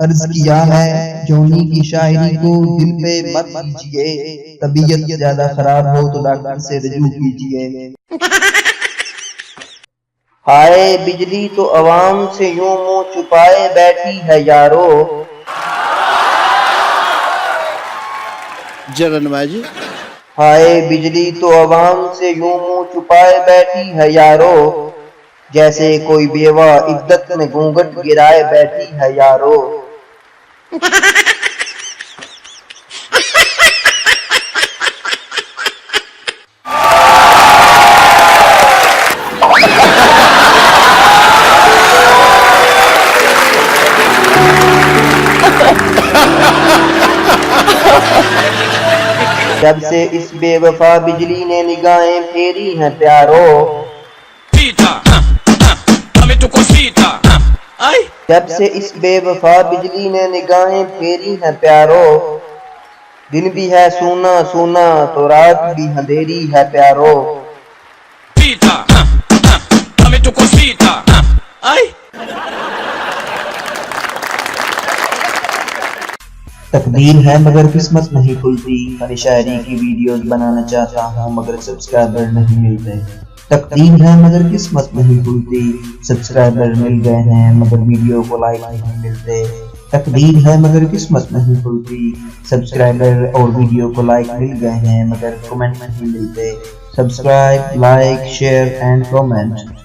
अर्ज किया है जोनी की शायरी को दिल पे मत कीजिए, तबीयत ज्यादा खराब हो तो डॉक्टर से रजू कीजिए। हाय बिजली तो अवाम से यूं मुंह छुपाए बैठी है यारो। जगन्नाथ जी। हाय बिजली तो अवाम से यूं मुंह छुपाए बैठी है यारो, जैसे कोई बेवा इद्दत में घूंघट गिराए बैठी है यारो। जब से इस बेवफा बिजली ने निगाहें फेरी हैं प्यारो, जब से इस बेवफा बिजली ने निगाहें फेरी हैं प्यारो, दिन भी है सोना सोना तो रात भी अंधेरी है प्यारो। तकदीर है मगर किस्मत नहीं खुलती, फनी शायरी की वीडियोस बनाना चाहता हूँ मगर सब्सक्राइबर नहीं मिलते। तकदीर है मगर किस्मत नहीं खुलती, सब्सक्राइबर मिल गए हैं मगर वीडियो को लाइक नहीं मिलते। तकदीर है मगर किस्मत नहीं खुलती, सब्सक्राइबर और वीडियो को लाइक मिल गए हैं मगर कमेंट नहीं मिलते। Subscribe, like, share and comment.